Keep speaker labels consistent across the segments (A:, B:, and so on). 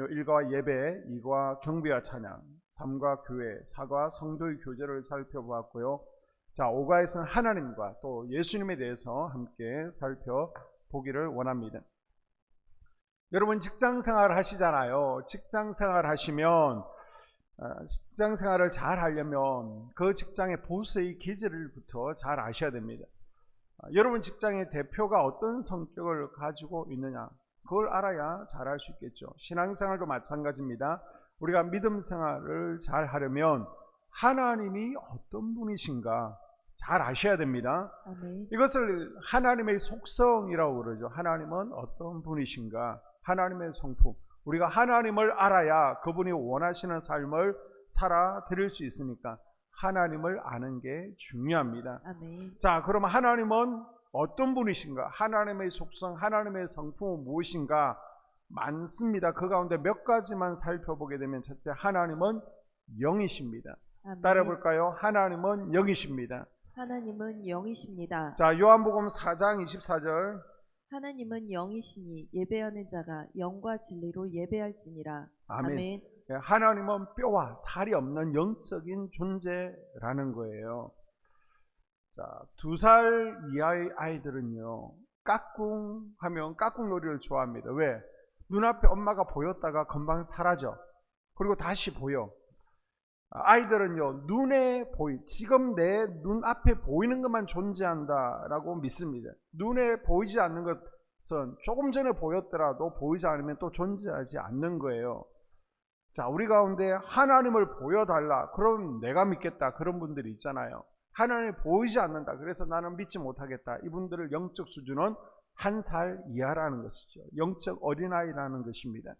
A: 1과 예배, 2과 경배와 찬양, 3과 교회, 4과 성도의 교제를 살펴보았고요. 자, 5과에서는 하나님과 또 예수님에 대해서 함께 살펴보기를 원합니다. 여러분 직장생활 하시잖아요. 직장생활 하시면 직장생활을 잘 하려면 그 직장의 보스의 기질부터 잘 아셔야 됩니다. 여러분 직장의 대표가 어떤 성격을 가지고 있느냐, 그걸 알아야 잘할 수 있겠죠. 신앙생활도 마찬가지입니다. 우리가 믿음 생활을 잘 하려면 하나님이 어떤 분이신가 잘 아셔야 됩니다. 아멘. 이것을 하나님의 속성이라고 그러죠. 하나님은 어떤 분이신가, 하나님의 성품. 우리가 하나님을 알아야 그분이 원하시는 삶을 살아 드릴 수 있으니까 하나님을 아는 게 중요합니다. 아멘. 자, 그럼 하나님은 어떤 분이신가? 하나님의 속성, 하나님의 성품은 무엇인가? 많습니다. 그 가운데 몇 가지만 살펴보게 되면, 첫째, 하나님은 영이십니다. 아멘. 따라해볼까요? 하나님은 영이십니다.
B: 하나님은 영이십니다.
A: 자, 요한복음 4장 24절.
B: 하나님은 영이시니 예배하는 자가 영과 진리로 예배할지니라.
A: 아멘.
B: 아멘.
A: 하나님은 뼈와 살이 없는 영적인 존재라는 거예요. 자, 2살 이하의 아이들은요, 까꿍 하면 까꿍 놀이를 좋아합니다. 왜? 눈앞에 엄마가 보였다가 금방 사라져. 그리고 다시 보여. 아이들은요, 눈에 지금 내 눈앞에 보이는 것만 존재한다라고 믿습니다. 눈에 보이지 않는 것은 조금 전에 보였더라도 보이지 않으면 또 존재하지 않는 거예요. 자, 우리 가운데 하나님을 보여달라, 그럼 내가 믿겠다, 그런 분들이 있잖아요. 하나님이 보이지 않는다, 그래서 나는 믿지 못하겠다. 이분들의 영적 수준은 1살 이하라는 것이죠. 영적 어린아이라는 것입니다.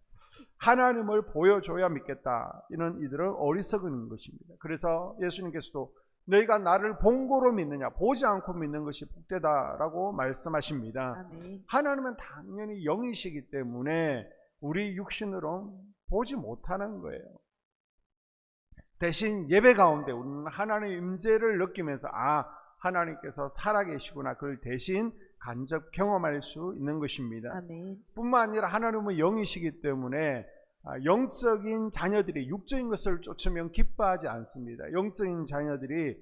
A: 하나님을 보여줘야 믿겠다, 이들은 어리석은 것입니다. 그래서 예수님께서도 너희가 나를 본 거로 믿느냐, 보지 않고 믿는 것이 복되다라고 말씀하십니다. 아멘. 하나님은 당연히 영이시기 때문에 우리 육신으로 보지 못하는 거예요. 대신 예배 가운데 우리는 하나님의 임재를 느끼면서 하나님께서 살아계시구나, 그걸 대신 간접 경험할 수 있는 것입니다. 아멘. 뿐만 아니라 하나님은 영이시기 때문에 영적인 자녀들이 육적인 것을 쫓으면 기뻐하지 않습니다. 영적인 자녀들이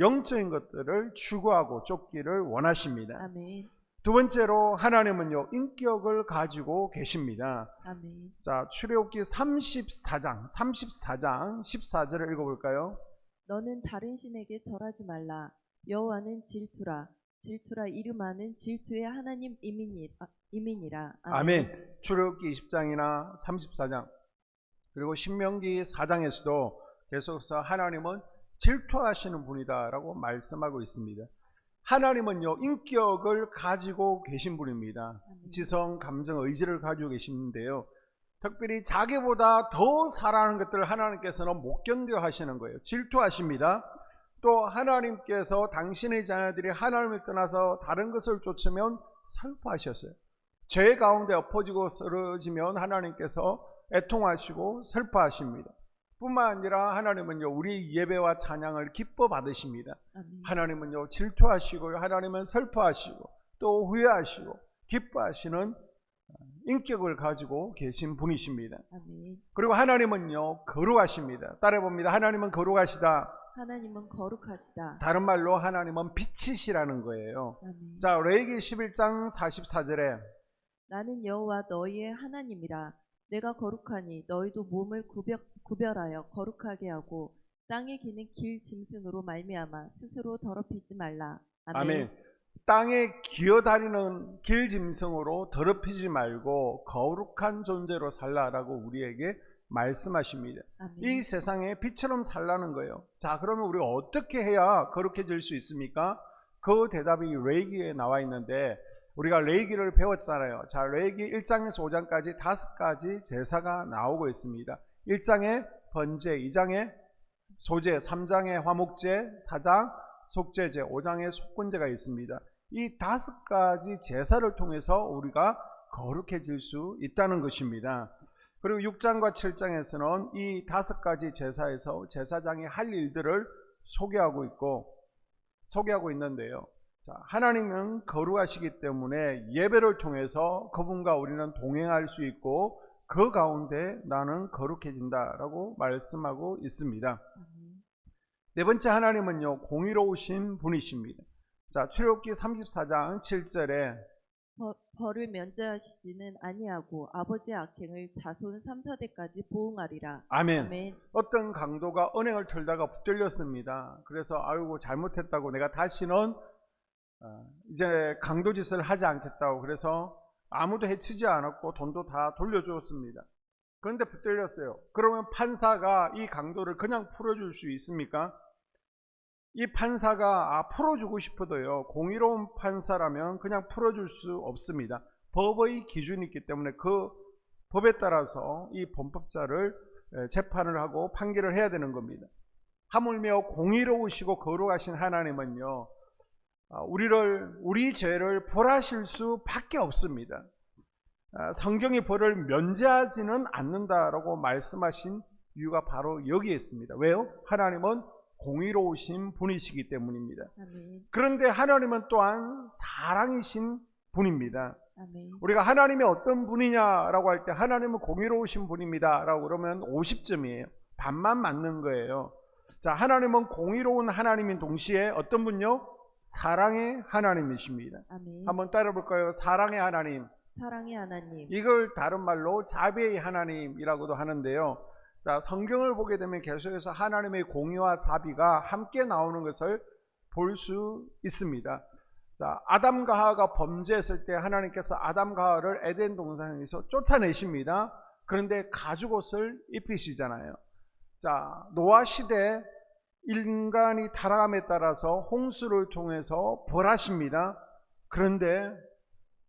A: 영적인 것들을 추구하고 쫓기를 원하십니다. 아멘. 두 번째로 하나님은요, 인격을 가지고 계십니다. 아멘. 자, 출애굽기 34장 14절을 읽어볼까요?
B: 너는 다른 신에게 절하지 말라. 여호와는 질투라. 질투라 이름하는 질투의 하나님 이민이라.
A: 아멘. 출애굽기 20장이나 34장 그리고 신명기 4장에서도 계속해서 하나님은 질투하시는 분이다라고 말씀하고 있습니다. 하나님은요, 인격을 가지고 계신 분입니다. 지성, 감정, 의지를 가지고 계시는데요, 특별히 자기보다 더 사랑하는 것들을 하나님께서는 못 견뎌 하시는 거예요. 질투하십니다. 또 하나님께서 당신의 자녀들이 하나님을 떠나서 다른 것을 쫓으면 슬퍼하셨어요. 죄 가운데 엎어지고 쓰러지면 하나님께서 애통하시고 슬퍼하십니다. 뿐만 아니라 하나님은요, 우리 예배와 찬양을 기뻐 받으십니다. 아멘. 하나님은요, 질투하시고요, 하나님은 슬퍼하시고 또 후회하시고 기뻐하시는 인격을 가지고 계신 분이십니다. 아멘. 그리고 하나님은요, 거룩하십니다. 따라해봅니다. 하나님은 거룩하시다.
B: 하나님은 거룩하시다.
A: 다른 말로 하나님은 빛이시라는 거예요. 아멘. 자, 레위기 11장 44절에
B: 나는 여호와 너희의 하나님이라. 내가 거룩하니 너희도 몸을 구별하여 거룩하게 하고 땅에 기는 길 짐승으로 말미암아 스스로 더럽히지 말라. 아멘.
A: 아멘. 땅에 기어다니는 길 짐승으로 더럽히지 말고 거룩한 존재로 살라라고 우리에게 말씀하십니다. 아멘. 이 세상에 빛처럼 살라는 거예요. 자, 그러면 우리가 어떻게 해야 거룩해질 수 있습니까? 그 대답이 레위기에 나와 있는데, 우리가 레위기를 배웠잖아요. 자, 레위기 1장에서 5장까지 5가지 제사가 나오고 있습니다. 1장에 번제, 2장에 소제, 3장에 화목제, 4장 속죄제, 5장에 속건제가 있습니다. 이 5가지 제사를 통해서 우리가 거룩해질 수 있다는 것입니다. 그리고 6장과 7장에서는 이 5가지 제사에서 제사장이 할 일들을 소개하고 있는데요. 자, 하나님은 거룩하시기 때문에 예배를 통해서 그분과 우리는 동행할 수 있고 그 가운데 나는 거룩해진다라고 말씀하고 있습니다. 네 번째, 하나님은요 공의로우신 분이십니다. 자, 출애굽기 34장 7절에
B: 벌을 면제하시지는 아니하고 아버지의 악행을 자손 3, 4대까지 보응하리라.
A: 아멘.
B: 아멘.
A: 어떤 강도가 언행을 털다가 붙들렸습니다. 그래서 아이고 잘못했다고 내가 다시는 이제 강도짓을 하지 않겠다고, 그래서 아무도 해치지 않았고 돈도 다 돌려주었습니다. 그런데 붙들렸어요. 그러면 판사가 이 강도를 그냥 풀어줄 수 있습니까? 이 판사가 풀어주고 싶어도요, 공의로운 판사라면 그냥 풀어줄 수 없습니다. 법의 기준이 있기 때문에 그 법에 따라서 이 범법자를 재판을 하고 판결을 해야 되는 겁니다. 하물며 공의로우시고 거룩하신 하나님은요, 우리 죄를 벌하실 수밖에 없습니다. 성경이 벌을 면제하지는 않는다라고 말씀하신 이유가 바로 여기에 있습니다. 왜요? 하나님은 공의로우신 분이시기 때문입니다.
B: 아멘.
A: 그런데 하나님은 또한 사랑이신 분입니다.
B: 아멘.
A: 우리가 하나님이 어떤 분이냐라고 할 때 하나님은 공의로우신 분입니다 라고 그러면 50점이에요. 반만 맞는 거예요. 자, 하나님은 공의로운 하나님인 동시에 어떤 분요? 사랑의 하나님이십니다.
B: 아멘.
A: 한번 따라 볼까요? 사랑의 하나님.
B: 사랑의 하나님.
A: 이걸 다른 말로 자비의 하나님이라고도 하는데요. 자, 성경을 보게 되면 계속해서 하나님의 공의와 자비가 함께 나오는 것을 볼 수 있습니다. 자, 아담과 하와가 범죄했을 때 하나님께서 아담과 하와를 에덴 동산에서 쫓아내십니다. 그런데 가죽옷을 입히시잖아요. 자, 노아 시대 인간이 타락함에 따라서 홍수를 통해서 벌하십니다. 그런데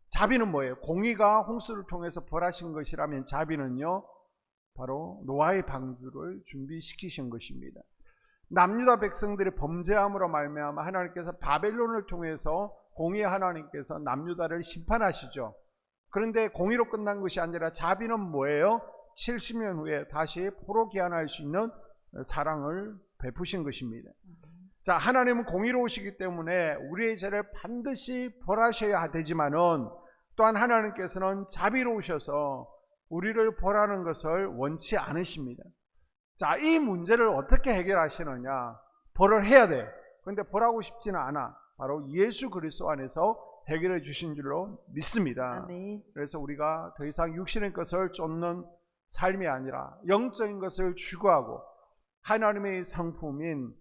A: 자비는 뭐예요? 공의가 홍수를 통해서 벌하신 것이라면 자비는요, 바로 노아의 방주를 준비시키신 것입니다. 남유다 백성들의 범죄함으로 말미암아 하나님께서 바벨론을 통해서 공의의 하나님께서 남유다를 심판하시죠. 그런데 공의로 끝난 것이 아니라 자비는 뭐예요? 70년 후에 다시 포로 귀환할 수 있는 사랑을 베푸신 것입니다. 자, 하나님은 공의로우시기 때문에 우리의 죄를 반드시 벌하셔야 되지만은 또한 하나님께서는 자비로우셔서 우리를 벌하는 것을 원치 않으십니다. 자, 이 문제를 어떻게 해결하시느냐? 벌을 해야 돼. 그런데 벌하고 싶지는 않아. 바로 예수 그리스도 안에서 해결해 주신 줄로 믿습니다.
B: 아멘.
A: 그래서 우리가 더 이상 육신의 것을 쫓는 삶이 아니라 영적인 것을 추구하고 하나님의 성품인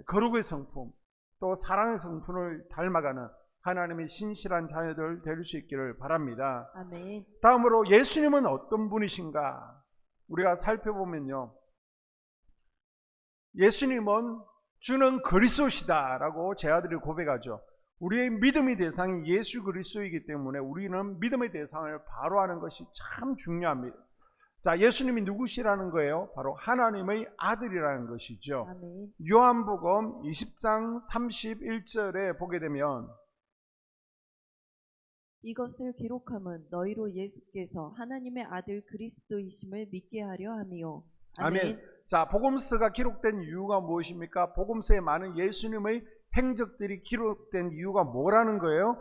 A: 거룩의 성품, 또 사랑의 성품을 닮아가는 하나님의 신실한 자녀들 될 수 있기를 바랍니다.
B: 아멘.
A: 다음으로 예수님은 어떤 분이신가? 우리가 살펴보면요, 예수님은 주는 그리스도시다라고 제자들이 고백하죠. 우리의 믿음의 대상이 예수 그리스도이기 때문에 우리는 믿음의 대상을 바로 하는 것이 참 중요합니다. 자, 예수님이 누구시라는 거예요? 바로 하나님의 아들이라는 것이죠.
B: 아멘.
A: 요한복음 20장 31절에 보게 되면
B: 이것을 기록함은 너희로 예수께서 하나님의 아들 그리스도이심을 믿게 하려 함이요.
A: 아멘. 자, 복음서가 기록된 이유가 무엇입니까? 복음서에 많은 예수님의 행적들이 기록된 이유가 뭐라는 거예요?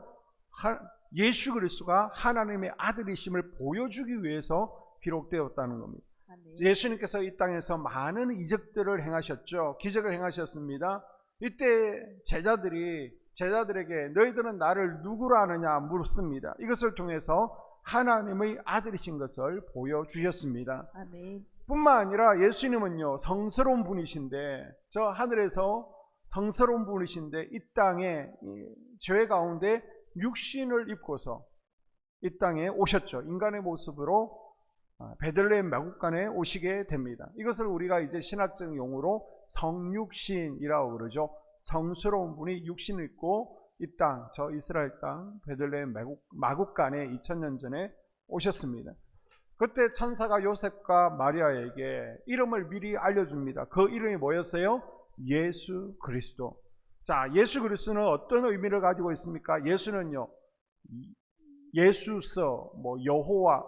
A: 예수 그리스도가 하나님의 아들이심을 보여주기 위해서 기록되었다는 겁니다.
B: 아멘.
A: 예수님께서 이 땅에서 많은 이적들을 행하셨죠. 기적을 행하셨습니다. 이때 제자들에게 너희들은 나를 누구라 하느냐 물었습니다. 이것을 통해서 하나님의 아들이신 것을 보여주셨습니다.
B: 아멘.
A: 뿐만 아니라 예수님은요, 성스러운 분이신데, 저 하늘에서 성스러운 분이신데 이 땅에 죄 가운데 육신을 입고서 이 땅에 오셨죠. 인간의 모습으로 베들레헴 마구간에 오시게 됩니다. 이것을 우리가 이제 신학적 용어로 성육신이라고 그러죠. 성스러운 분이 육신을 입고 이 땅, 저 이스라엘 땅 베들레헴 마구간에 2000년 전에 오셨습니다. 그때 천사가 요셉과 마리아에게 이름을 미리 알려줍니다. 그 이름이 뭐였어요? 예수 그리스도. 자, 예수 그리스도는 어떤 의미를 가지고 있습니까? 예수는요, 예수서, 여호와,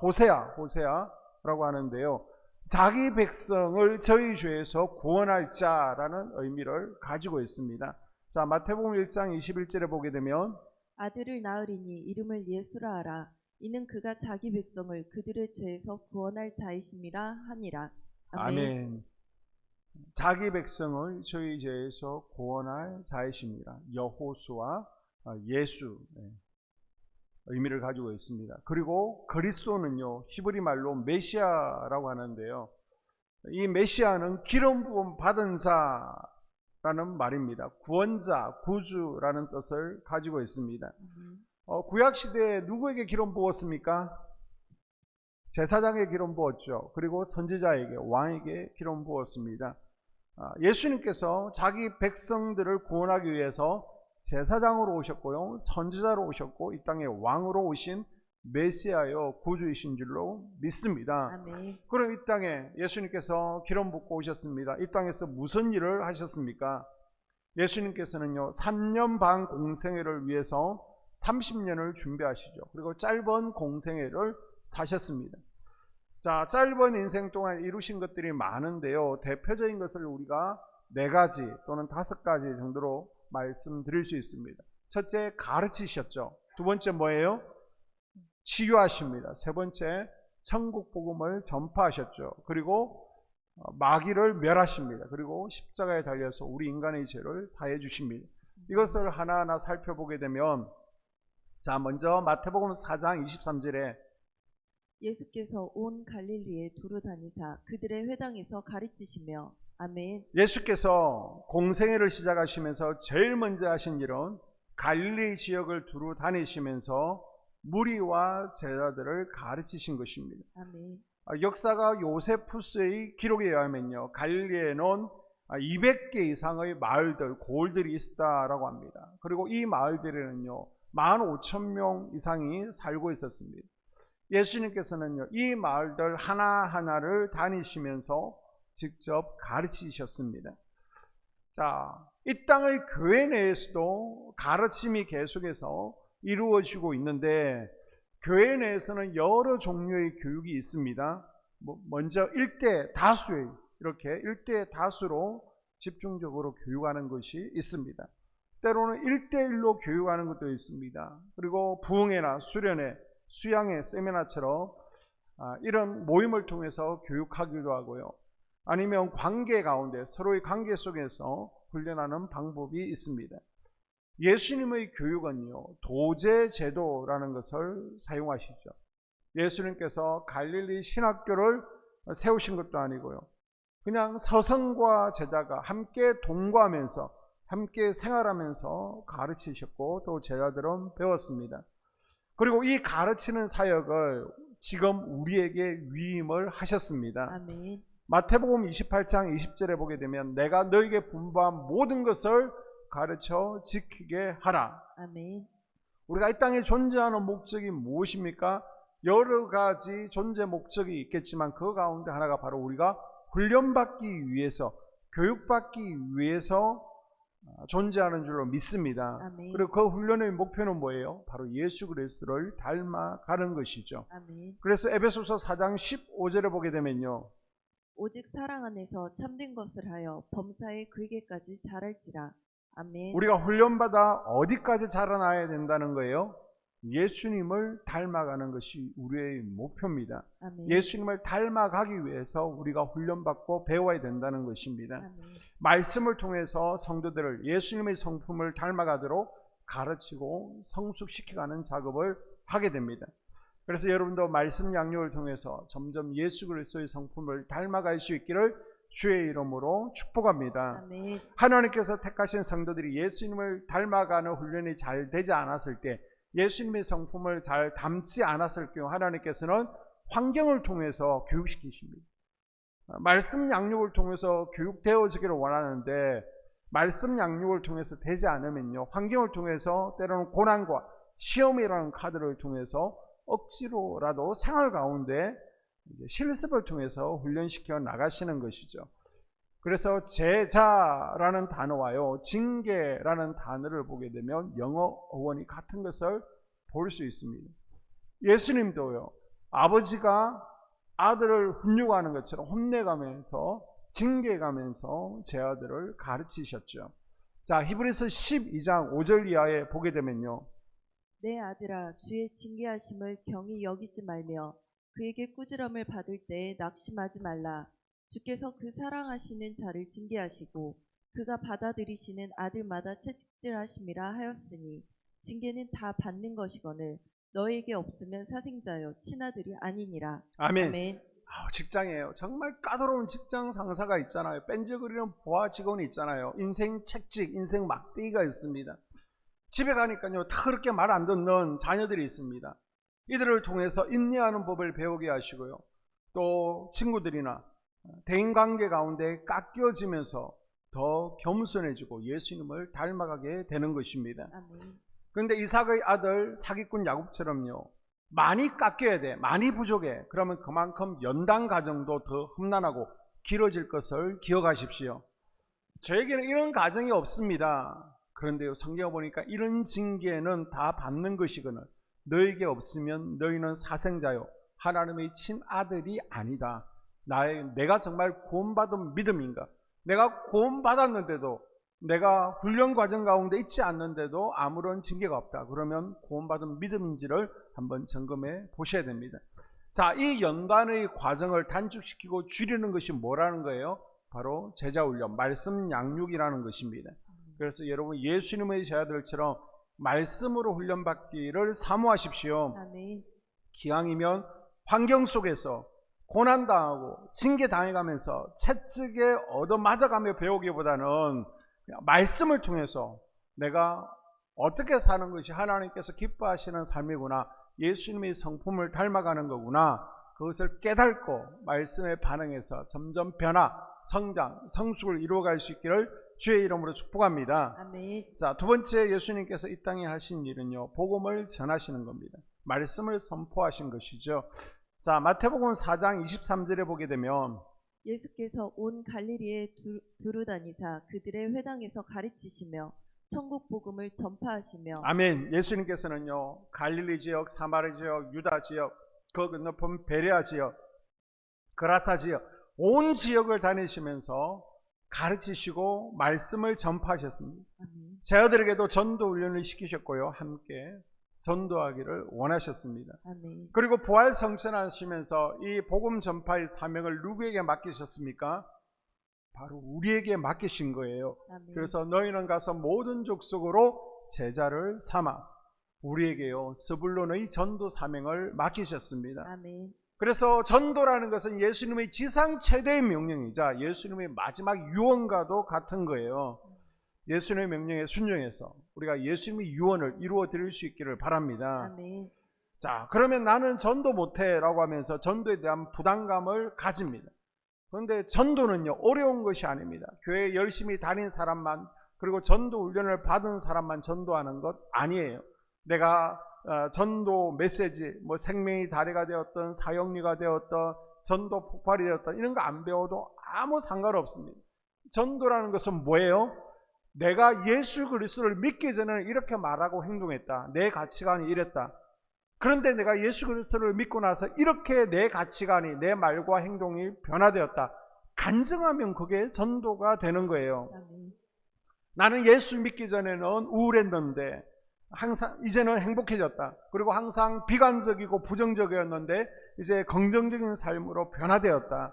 A: 호세아라고 하는데요, 자기 백성을 저희 죄에서 구원할 자라는 의미를 가지고 있습니다. 자, 마태복음 1장 21절에 보게 되면
B: 아들을 낳으리니 이름을 예수라 하라. 이는 그가 자기 백성을 그들의 죄에서 구원할 자이심이라 하니라. 아멘.
A: 아멘. 자기 백성을 저희 죄에서 구원할 자이십니다. 여호수아, 예수 의미를 가지고 있습니다. 그리고 그리스도는요, 히브리 말로 메시아라고 하는데요. 이 메시아는 기름 부음 받은 자라는 말입니다. 구원자, 구주라는 뜻을 가지고 있습니다. 구약 시대에 누구에게 기름 부었습니까? 제사장에게 기름 부었죠. 그리고 선지자에게, 왕에게 기름 부었습니다. 예수님께서 자기 백성들을 구원하기 위해서 제사장으로 오셨고요, 선지자로 오셨고, 이 땅에 왕으로 오신 메시아여 구주이신 줄로 믿습니다.
B: 아멘.
A: 그럼 이 땅에 예수님께서 기름 붓고 오셨습니다. 이 땅에서 무슨 일을 하셨습니까? 예수님께서는요, 3년 반 공생애를 위해서 30년을 준비하시죠. 그리고 짧은 공생애를 사셨습니다. 자, 짧은 인생 동안 이루신 것들이 많은데요, 대표적인 것을 우리가 4가지 또는 5가지 정도로 말씀드릴 수 있습니다. 첫째, 가르치셨죠. 두 번째 뭐예요? 치유하십니다. 세 번째, 천국 복음을 전파하셨죠. 그리고 마귀를 멸하십니다. 그리고 십자가에 달려서 우리 인간의 죄를 사해 주십니다. 이것을 하나하나 살펴보게 되면, 자, 먼저 마태복음 4장 23절에
B: 예수께서 온 갈릴리에 두루 다니사 그들의 회당에서 가르치시며. 아멘.
A: 예수께서 공생애를 시작하시면서 제일 먼저 하신 일은 갈릴리 지역을 두루 다니시면서 무리와 제자들을 가르치신 것입니다.
B: 아멘.
A: 역사가 요세푸스의 기록에 의하면요, 갈릴리에는 200개 이상의 마을들, 고을들이 있었다라고 합니다. 그리고 이 마을들에는요 15,000명 이상이 살고 있었습니다. 예수님께서는요, 이 마을들 하나하나를 다니시면서 직접 가르치셨습니다. 자, 이 땅의 교회 내에서도 가르침이 계속해서 이루어지고 있는데, 교회 내에서는 여러 종류의 교육이 있습니다. 먼저 일대 다수의, 이렇게 일대 다수로 집중적으로 교육하는 것이 있습니다. 때로는 1대1로 교육하는 것도 있습니다. 그리고 부흥회나 수련회, 수양회, 세미나처럼 이런 모임을 통해서 교육하기도 하고요. 아니면 관계 가운데 서로의 관계 속에서 훈련하는 방법이 있습니다. 예수님의 교육은요, 도제제도라는 것을 사용하시죠. 예수님께서 갈릴리 신학교를 세우신 것도 아니고요, 그냥 서성과 제자가 함께 동거하면서 함께 생활하면서 가르치셨고, 또 제자들은 배웠습니다. 그리고 이 가르치는 사역을 지금 우리에게 위임을 하셨습니다.
B: 아멘.
A: 마태복음 28장 20절에 보게 되면, 내가 너에게 분부한 모든 것을 가르쳐 지키게 하라.
B: 아멘.
A: 우리가 이 땅에 존재하는 목적이 무엇입니까? 여러 가지 존재 목적이 있겠지만 그 가운데 하나가 바로 우리가 훈련받기 위해서, 교육받기 위해서 존재하는 줄로 믿습니다.
B: 아멘.
A: 그리고 그 훈련의 목표는 뭐예요? 바로 예수 그리스도를 닮아가는 것이죠.
B: 아멘.
A: 그래서 에베소서 4장 15절에 보게 되면요,
B: 오직 사랑 안에서 참된 것을 하여 범사의 그에게까지 자랄지라. 아멘.
A: 우리가 훈련받아 어디까지 자라나야 된다는 거예요? 예수님을 닮아가는 것이 우리의 목표입니다.
B: 아멘.
A: 예수님을 닮아가기 위해서 우리가 훈련받고 배워야 된다는 것입니다.
B: 아멘.
A: 말씀을 통해서 성도들을 예수님의 성품을 닮아가도록 가르치고 성숙시켜가는 작업을 하게 됩니다. 그래서 여러분도 말씀 양육을 통해서 점점 예수 그리스도의 성품을 닮아갈 수 있기를 주의 이름으로 축복합니다.
B: 아멘.
A: 하나님께서 택하신 성도들이 예수님을 닮아가는 훈련이 잘 되지 않았을 때, 예수님의 성품을 잘 담지 않았을 경우 하나님께서는 환경을 통해서 교육시키십니다. 말씀 양육을 통해서 교육되어지기를 원하는데, 말씀 양육을 통해서 되지 않으면요, 환경을 통해서 때로는 고난과 시험이라는 카드를 통해서 억지로라도 생활 가운데 실습을 통해서 훈련시켜 나가시는 것이죠. 그래서 제자라는 단어와요, 징계라는 단어를 보게 되면 영어 어원이 같은 것을 볼 수 있습니다. 예수님도요, 아버지가 아들을 훈육하는 것처럼 혼내가면서 징계가면서 제 아들을 가르치셨죠. 자, 히브리서 12장 5절 이하에 보게 되면요,
B: 내 아들아 주의 징계하심을 경히 여기지 말며 그에게 꾸지람을 받을 때에 낙심하지 말라. 주께서 그 사랑하시는 자를 징계하시고 그가 받아들이시는 아들마다 채찍질하심이라 하였으니 징계는 다 받는 것이거늘 너에게 없으면 사생자여 친아들이 아니니라.
A: 아멘.
B: 아멘.
A: 직장이에요. 정말 까다로운 직장 상사가 있잖아요. 뺀질거리는 보아 직원이 있잖아요. 인생 책찍, 인생 막대기가 있습니다. 집에 가니까요, 더럽게 말 안 듣는 자녀들이 있습니다. 이들을 통해서 인내하는 법을 배우게 하시고요. 또 친구들이나 대인관계 가운데 깎여지면서 더 겸손해지고 예수님을 닮아가게 되는 것입니다.
B: 아멘.
A: 그런데 이삭의 아들 사기꾼 야곱처럼요, 많이 깎여야 돼, 많이 부족해. 그러면 그만큼 연단 과정도 더 험난하고 길어질 것을 기억하십시오. 저에게는 이런 가정이 없습니다. 그런데요, 성경을 보니까 이런 징계는 다 받는 것이거늘 너에게 없으면 너희는 사생자요 하나님의 친아들이 아니다. 내가 정말 구원받은 믿음인가? 내가 구원받았는데도, 내가 훈련 과정 가운데 있지 않는데도 아무런 징계가 없다. 그러면 구원받은 믿음인지를 한번 점검해 보셔야 됩니다. 자, 이 연단의 과정을 단축시키고 줄이는 것이 뭐라는 거예요? 바로 제자훈련, 말씀 양육이라는 것입니다. 그래서 여러분, 예수님의 제자들처럼 말씀으로 훈련받기를 사모하십시오.
B: 아멘.
A: 기왕이면 환경 속에서 고난당하고 징계당해가면서 채찍에 얻어맞아가며 배우기보다는 말씀을 통해서 내가 어떻게 사는 것이 하나님께서 기뻐하시는 삶이구나, 예수님의 성품을 닮아가는 거구나, 그것을 깨닫고 말씀에 반응해서 점점 변화, 성장, 성숙을 이루어갈 수 있기를 주의 이름으로 축복합니다.
B: 아멘.
A: 자, 두 번째 예수님께서 이 땅에 하신 일은요, 복음을 전하시는 겁니다. 말씀을 선포하신 것이죠. 자, 마태복음 4장 23절에 보게 되면
B: 예수께서 온 갈릴리에 두루 다니사 그들의 회당에서 가르치시며 천국 복음을 전파하시며.
A: 아멘. 예수님께서는요, 갈릴리 지역, 사마리 지역, 유다 지역, 그 건너편 베레아 지역, 그라사 지역, 온 지역을 다니시면서 가르치시고 말씀을 전파하셨습니다.
B: 아멘.
A: 제자들에게도 전도 훈련을 시키셨고요, 함께 전도하기를 원하셨습니다.
B: 아멘.
A: 그리고 부활 성천하시면서 이 복음 전파의 사명을 누구에게 맡기셨습니까? 바로 우리에게 맡기신 거예요.
B: 아멘.
A: 그래서 너희는 가서 모든 족속으로 제자를 삼아 우리에게요 스불론의 전도 사명을 맡기셨습니다.
B: 아멘.
A: 그래서 전도라는 것은 예수님의 지상 최대의 명령이자 예수님의 마지막 유언과도 같은 거예요. 예수님의 명령에 순종해서 우리가 예수님의 유언을 이루어 드릴 수 있기를 바랍니다.
B: 아멘.
A: 자, 그러면 나는 전도 못해 라고 하면서 전도에 대한 부담감을 가집니다. 그런데 전도는요, 어려운 것이 아닙니다. 교회에 열심히 다닌 사람만, 그리고 전도 훈련을 받은 사람만 전도하는 것 아니에요. 내가 전도 메시지, 뭐 생명의 다리가 되었던, 사형리가 되었던, 전도 폭발이 되었던, 이런 거 안 배워도 아무 상관없습니다. 전도라는 것은 뭐예요? 내가 예수 그리스도를 믿기 전에는 이렇게 말하고 행동했다. 내 가치관이 이랬다. 그런데 내가 예수 그리스도를 믿고 나서 이렇게 내 가치관이, 내 말과 행동이 변화되었다. 간증하면 그게 전도가 되는 거예요.
B: 아멘.
A: 나는 예수 믿기 전에는 우울했는데 항상 이제는 행복해졌다. 그리고 항상 비관적이고 부정적이었는데 이제 긍정적인 삶으로 변화되었다.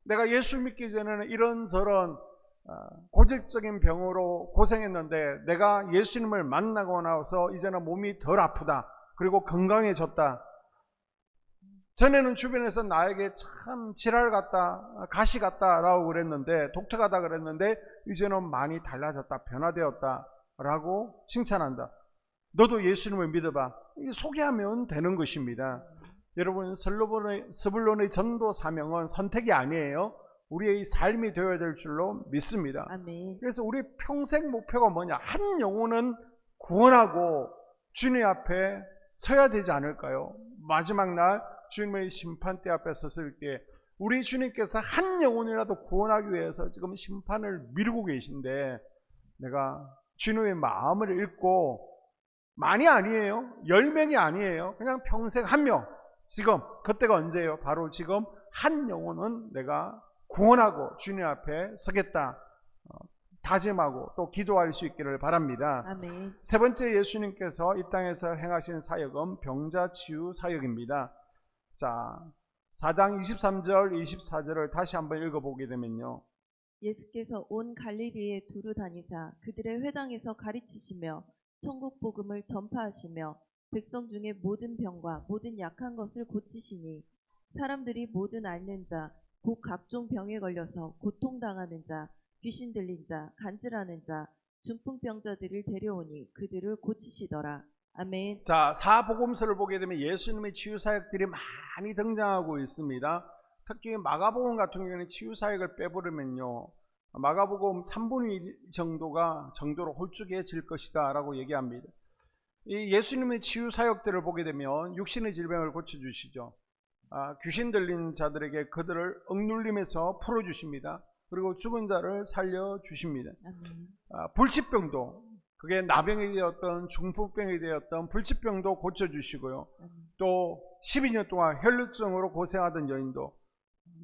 A: 내가 예수 믿기 전에는 이런저런 고질적인 병으로 고생했는데 내가 예수님을 만나고 나서 이제는 몸이 덜 아프다. 그리고 건강해졌다. 전에는 주변에서 나에게 참 지랄 같다, 가시 같다 라고 그랬는데, 독특하다 그랬는데 이제는 많이 달라졌다, 변화되었다 라고 칭찬한다. 너도 예수님을 믿어봐. 이게 소개하면 되는 것입니다. 여러분, 스불론의 전도 사명은 선택이 아니에요. 우리의 삶이 되어야 될 줄로 믿습니다.
B: 아멘.
A: 그래서 우리 평생 목표가 뭐냐? 한 영혼은 구원하고 주님 앞에 서야 되지 않을까요? 마지막 날 주님의 심판대 앞에 섰을 때 우리 주님께서 한 영혼이라도 구원하기 위해서 지금 심판을 미루고 계신데, 내가 주님의 마음을 읽고, 많이 아니에요. 10명이 아니에요. 그냥 평생 한 명. 지금 그때가 언제예요? 바로 지금 한 영혼은 내가 구원하고 주님 앞에 서겠다. 다짐하고 또 기도할 수 있기를 바랍니다.
B: 아멘.
A: 세 번째, 예수님께서 이 땅에서 행하신 사역은 병자 치유 사역입니다. 자, 4장 23절 24절을 다시 한번 읽어보게 되면요,
B: 예수께서 온 갈릴리에 두루 다니사 그들의 회당에서 가르치시며 천국 복음을 전파하시며 백성 중에 모든 병과 모든 약한 것을 고치시니 사람들이 모든 앓는 자 곧 각종 병에 걸려서 고통당하는 자 귀신 들린 자 간질하는 자 중풍병자들을 데려오니 그들을 고치시더라. 아멘.
A: 자, 사복음서를 보게 되면 예수님의 치유 사역들이 많이 등장하고 있습니다. 특히 마가복음 같은 경우에는 치유 사역을 빼버리면요, 마가복음 3분의 1 정도로 홀쭉해질 것이다 라고 얘기합니다. 이 예수님의 치유 사역들을 보게 되면 육신의 질병을 고쳐주시죠. 귀신 들린 자들에게 그들을 억눌림에서 풀어주십니다. 그리고 죽은 자를 살려주십니다.
B: 아멘.
A: 불치병도, 그게 나병이 되었던 중풍병이 되었던 불치병도 고쳐주시고요. 또 12년 동안 혈루증으로 고생하던 여인도,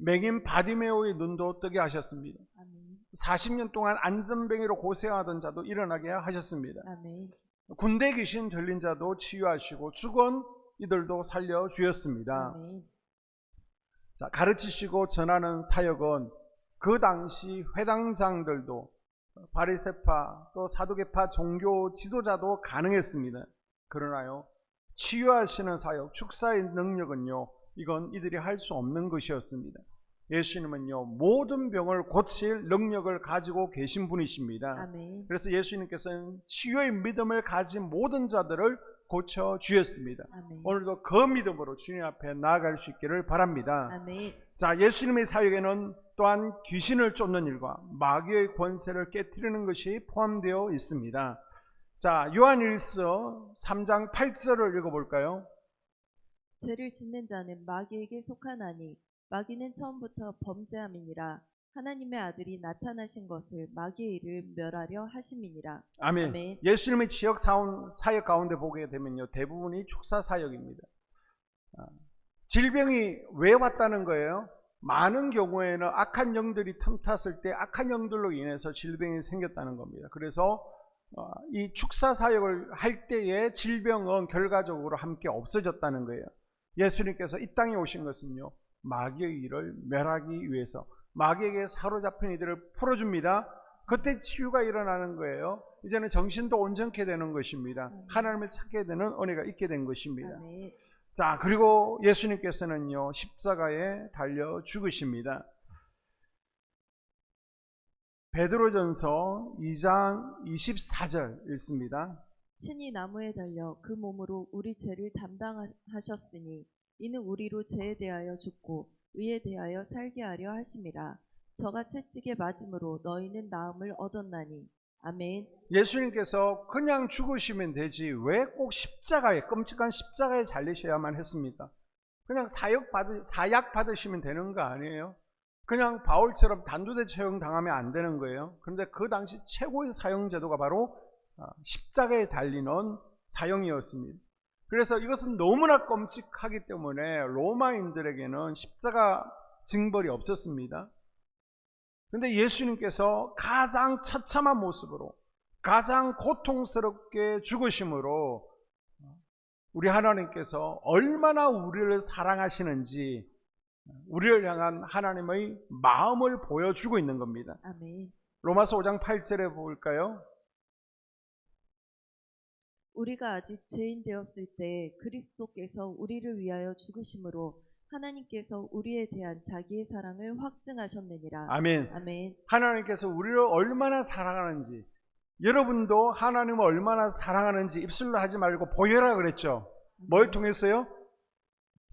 A: 맹인 바디메오의 눈도 뜨게 하셨습니다.
B: 아멘.
A: 40년 동안 안전병으로 고생하던 자도 일어나게 하셨습니다.
B: 아멘.
A: 군대 귀신 들린 자도 치유하시고 죽은 이들도 살려주셨습니다.
B: 아멘.
A: 자, 가르치시고 전하는 사역은 그 당시 회당장들도, 바리새파 또 사두개파 종교 지도자도 가능했습니다. 그러나요, 치유하시는 사역, 축사의 능력은요, 이건 이들이 할 수 없는 것이었습니다. 예수님은요, 모든 병을 고칠 능력을 가지고 계신 분이십니다.
B: 아멘.
A: 그래서 예수님께서는 치유의 믿음을 가진 모든 자들을 고쳐 주셨습니다.
B: 아멘.
A: 오늘도 그 믿음으로 주님 앞에 나아갈 수 있기를 바랍니다.
B: 아멘.
A: 자, 예수님의 사역에는 또한 귀신을 쫓는 일과 마귀의 권세를 깨트리는 것이 포함되어 있습니다. 자, 요한일서 3장 8절을 읽어볼까요?
B: 죄를 짓는 자는 마귀에게 속하나니 마귀는 처음부터 범죄함이니라. 하나님의 아들이 나타나신 것을 마귀의 일을 멸하려 하심이니라.
A: 아멘.
B: 아멘.
A: 예수님의 지역 사역 가운데 보게 되면요, 대부분이 축사 사역입니다. 질병이 왜 왔다는 거예요? 많은 경우에는 악한 영들이 틈탔을 때 악한 영들로 인해서 질병이 생겼다는 겁니다. 그래서 이 축사 사역을 할 때의 질병은 결과적으로 함께 없어졌다는 거예요. 예수님께서 이 땅에 오신 것은요, 마귀의 일을 멸하기 위해서, 마귀에게 사로잡힌 이들을 풀어줍니다. 그때 치유가 일어나는 거예요. 이제는 정신도 온전케 되는 것입니다. 하나님을 찾게 되는 은혜가 있게 된 것입니다.
B: 아멘.
A: 자, 그리고 예수님께서는요, 십자가에 달려 죽으십니다. 베드로전서 2장 24절 읽습니다.
B: 친히 나무에 달려 그 몸으로 우리 죄를 담당하셨으니 이는 우리로 죄에 대하여 죽고 의에 대하여 살게 하려 하심이라. 저가 채찍에 맞음으로 너희는 나음을 얻었나니. 아멘.
A: 예수님께서 그냥 죽으시면 되지 왜 꼭 십자가에, 끔찍한 십자가에 달리셔야만 했습니까? 그냥 사약 받으시면 되는 거 아니에요? 그냥 바울처럼 단두대 처형 당하면 안 되는 거예요. 그런데 그 당시 최고의 사형 제도가 바로 십자가에 달리는 사형이었습니다. 그래서 이것은 너무나 끔찍하기 때문에 로마인들에게는 십자가 징벌이 없었습니다. 그런데 예수님께서 가장 처참한 모습으로, 가장 고통스럽게 죽으심으로 우리 하나님께서 얼마나 우리를 사랑하시는지, 우리를 향한 하나님의 마음을 보여주고 있는 겁니다.
B: 아멘.
A: 로마서 5장 8절에 볼까요?
B: 우리가 아직 죄인 되었을 때 그리스도께서 우리를 위하여 죽으심으로 하나님께서 우리에 대한 자기의 사랑을 확증하셨느니라.
A: 아멘.
B: 아멘.
A: 하나님께서 우리를 얼마나 사랑하는지, 여러분도 하나님을 얼마나 사랑하는지 입술로 하지 말고 보여라 그랬죠. 뭘 통해서요?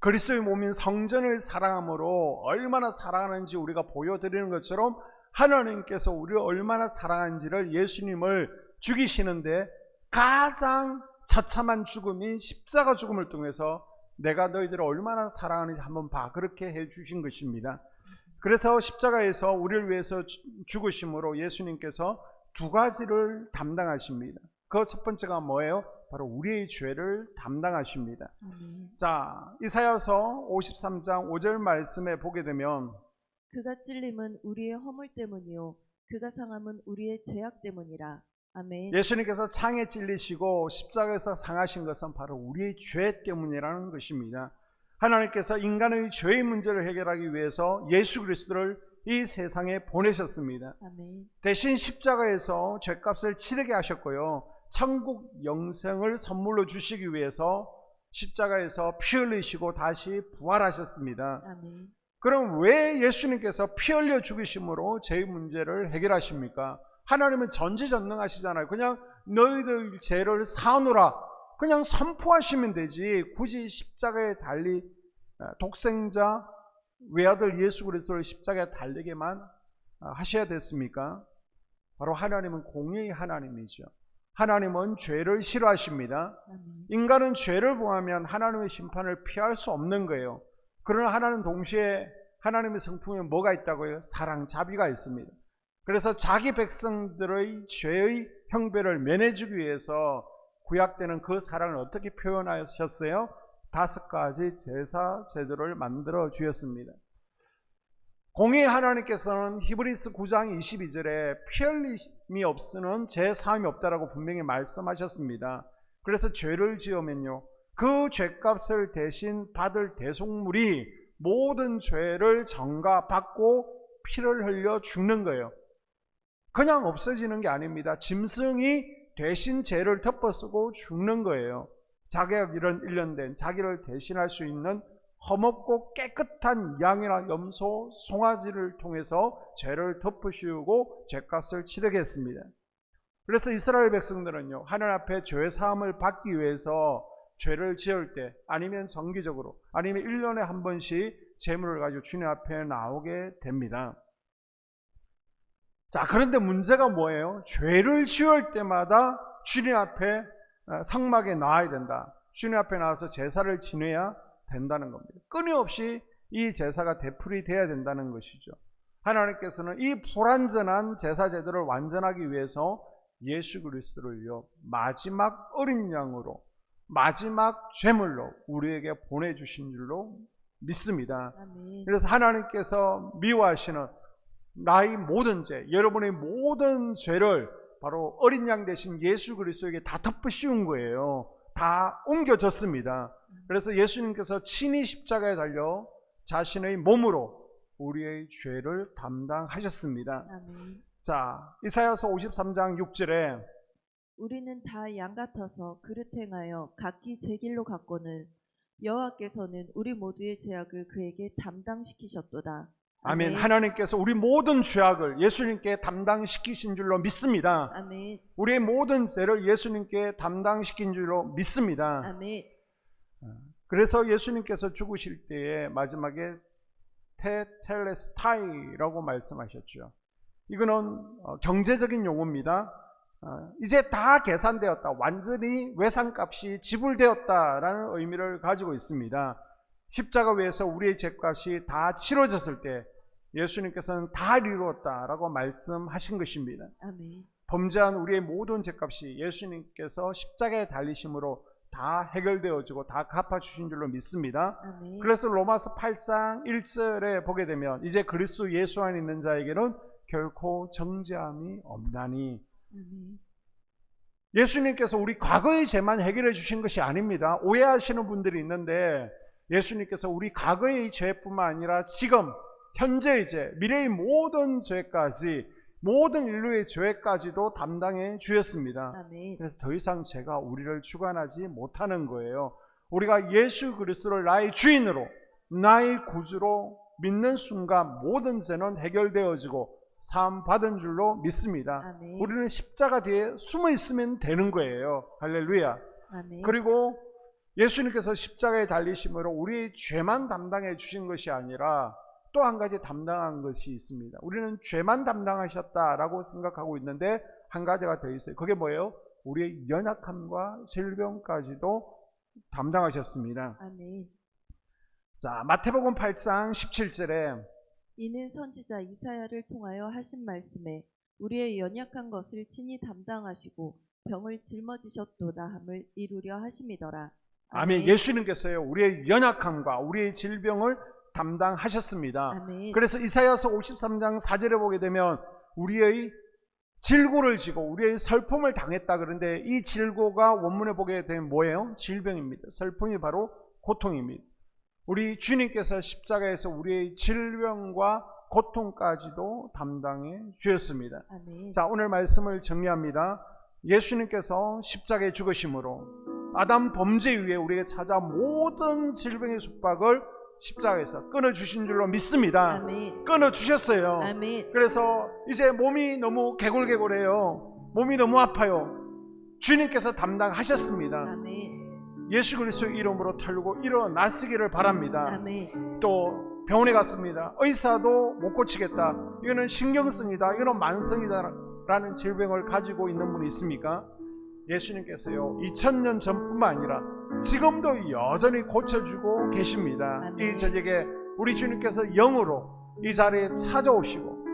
A: 그리스도의 몸인 성전을 사랑함으로 얼마나 사랑하는지 우리가 보여드리는 것처럼 하나님께서 우리를 얼마나 사랑하는지를 예수님을 죽이시는데 가장 처참한 죽음인 십자가 죽음을 통해서 내가 너희들을 얼마나 사랑하는지 한번 봐, 그렇게 해주신 것입니다. 그래서 십자가에서 우리를 위해서 죽으심으로 예수님께서 두 가지를 담당하십니다. 그 첫 번째가 뭐예요? 바로 우리의 죄를 담당하십니다. 자, 이사야서 53장 5절 말씀에 보게 되면
B: 그가 찔림은 우리의 허물 때문이요 그가 상함은 우리의 죄악 때문이라. 아멘.
A: 예수님께서 창에 찔리시고 십자가에서 상하신 것은 바로 우리의 죄 때문이라는 것입니다. 하나님께서 인간의 죄의 문제를 해결하기 위해서 예수 그리스도를 이 세상에 보내셨습니다.
B: 아멘.
A: 대신 십자가에서 죄값을 치르게 하셨고요, 천국 영생을 선물로 주시기 위해서 십자가에서 피 흘리시고 다시 부활하셨습니다.
B: 아멘.
A: 그럼 왜 예수님께서 피 흘려 죽으심으로 죄의 문제를 해결하십니까? 하나님은 전지전능하시잖아요. 그냥 너희들 죄를 사하노라 그냥 선포하시면 되지, 굳이 십자가에 달리 독생자 외아들 예수 그리스도를 십자가에 달리게만 하셔야 됐습니까? 바로 하나님은 공의의 하나님이죠. 하나님은 죄를 싫어하십니다.
B: 아멘.
A: 인간은 죄를 범하면 하나님의 심판을 피할 수 없는 거예요. 그러나 하나님은 동시에 하나님의 성품에 뭐가 있다고요? 사랑, 자비가 있습니다. 그래서 자기 백성들의 죄의 형벌을 면해주기 위해서 구약 때는 그 사랑을 어떻게 표현하셨어요? 5가지 제사 제도를 만들어 주셨습니다. 공의 하나님께서는 히브리서 9장 22절에 피 흘림이 없으면 죄 사함이 없다라고 분명히 말씀하셨습니다. 그래서 죄를 지으면요, 그 죄값을 대신 받을 대속물이 모든 죄를 전가받고 피를 흘려 죽는 거예요. 그냥 없어지는 게 아닙니다. 짐승이 대신 죄를 덮어쓰고 죽는 거예요. 자기가 이런 일련된 자기를 대신할 수 있는 험없고 깨끗한 양이나 염소, 송아지를 통해서 죄를 덮으시고 죄값을 치르게 했습니다. 그래서 이스라엘 백성들은요, 하늘 앞에 죄 사함을 받기 위해서 죄를 지을 때 아니면 정기적으로 아니면 1년에 한 번씩 제물을 가지고 주님 앞에 나오게 됩니다. 자, 그런데 문제가 뭐예요? 죄를 지을 때마다 주님 앞에 성막에 나와야 된다. 주님 앞에 나와서 제사를 지내야 된다는 겁니다. 끊임없이 이 제사가 되풀이 돼야 된다는 것이죠. 하나님께서는 이 불완전한 제사 제도를 완전하기 위해서 예수 그리스도를요, 마지막 어린 양으로, 마지막 제물로 우리에게 보내주신 줄로 믿습니다.
B: 아멘.
A: 그래서 하나님께서 미워하시는 나의 모든 죄, 여러분의 모든 죄를 바로 어린 양 대신 예수 그리스도에게 다 덮으시운 거예요. 다 옮겨졌습니다. 그래서 예수님께서 친히 십자가에 달려 자신의 몸으로 우리의 죄를 담당하셨습니다.
B: 아멘.
A: 자, 이사야서 53장 6절에
B: 우리는 다 양 같아서 그릇 행하여 각기 제 길로 갔거늘 여호와께서는 우리 모두의 죄악을 그에게 담당시키셨도다.
A: 아멘. 하나님께서 우리 모든 죄악을 예수님께 담당시키신 줄로 믿습니다.
B: 아멘.
A: 우리의 모든 죄를 예수님께 담당시킨 줄로 믿습니다.
B: 아멘.
A: 그래서 예수님께서 죽으실 때에 마지막에 테텔레스타이라고 말씀하셨죠. 이거는 경제적인 용어입니다. 이제 다 계산되었다, 완전히 외상값이 지불되었다라는 의미를 가지고 있습니다. 십자가 위에서 우리의 죄값이 다 치러졌을 때 예수님께서는 다 이루었다라고 말씀하신 것입니다.
B: 아멘.
A: 범죄한 우리의 모든 죄값이 예수님께서 십자가에 달리심으로 다 해결되어지고 다 갚아주신 줄로 믿습니다.
B: 아멘.
A: 그래서 로마서 8장 1절에 보게 되면 이제 그리스도 예수 안에 있는 자에게는 결코 정죄함이 없나니,
B: 아멘.
A: 예수님께서 우리 과거의 죄만 해결해 주신 것이 아닙니다. 오해하시는 분들이 있는데 예수님께서 우리 과거의 죄뿐만 아니라 지금 현재의 죄, 미래의 모든 죄까지, 모든 인류의 죄까지도 담당해 주셨습니다.
B: 아멘.
A: 그래서 더 이상 죄가 우리를 주관하지 못하는 거예요. 우리가 예수 그리스도를 나의 주인으로, 나의 구주로 믿는 순간 모든 죄는 해결되어지고 사함 받은 줄로 믿습니다.
B: 아멘.
A: 우리는 십자가 뒤에 숨어 있으면 되는 거예요. 할렐루야.
B: 아멘.
A: 그리고 예수님께서 십자가에 달리심으로 우리의 죄만 담당해 주신 것이 아니라 또 한 가지 담당한 것이 있습니다. 우리는 죄만 담당하셨다라고 생각하고 있는데 한 가지가 더 있어요. 그게 뭐예요? 우리의 연약함과 질병까지도 담당하셨습니다.
B: 아멘.
A: 자, 마태복음 8장 17절에
B: 이는 선지자 이사야를 통하여 하신 말씀에 우리의 연약한 것을 친히 담당하시고 병을 짊어지셨도다 함을 이루려 하심이더라.
A: 아멘. 예수님께서요, 우리의 연약함과 우리의 질병을 담당하셨습니다.
B: 아멘.
A: 그래서 이사야서 53장 4절에 보게 되면 우리의 질고를 지고 우리의 슬픔을 당했다. 그런데 이 질고가 원문에 보게 되면 뭐예요? 질병입니다. 슬픔이 바로 고통입니다. 우리 주님께서 십자가에서 우리의 질병과 고통까지도 담당해 주셨습니다.
B: 아멘.
A: 자, 오늘 말씀을 정리합니다. 예수님께서 십자가에 죽으심으로 아담 범죄 위에 우리에게 찾아 모든 질병의 숙박을 십자가에서 끊어주신 줄로 믿습니다.
B: 아멘.
A: 끊어주셨어요.
B: 아멘.
A: 그래서 이제 몸이 너무 개골개골해요. 몸이 너무 아파요. 주님께서 담당하셨습니다.
B: 아멘.
A: 예수 그리스도의 이름으로 털고 일어나시기를 바랍니다.
B: 아멘.
A: 또 병원에 갔습니다. 의사도 못 고치겠다. 이거는 신경성이다. 이거는 만성이다. 라는 질병을 가지고 있는 분이 있습니까? 예수님께서요 2000년 전뿐만 아니라 지금도 여전히 고쳐주고 계십니다.
B: 아멘.
A: 이 저녁에 우리 주님께서 영으로 이 자리에 찾아오시고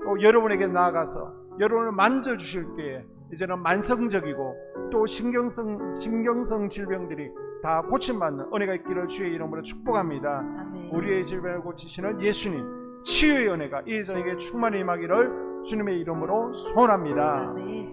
A: 또 여러분에게 나아가서 여러분을 만져주실 때에 이제는 만성적이고 또 신경성 질병들이 다 고침받는 은혜가 있기를 주의 이름으로 축복합니다.
B: 아멘.
A: 우리의 질병을 고치시는 예수님 치유의 은혜가 이 저녁에 충만히 임하기를 주님의 이름으로 소원합니다.
B: 아멘.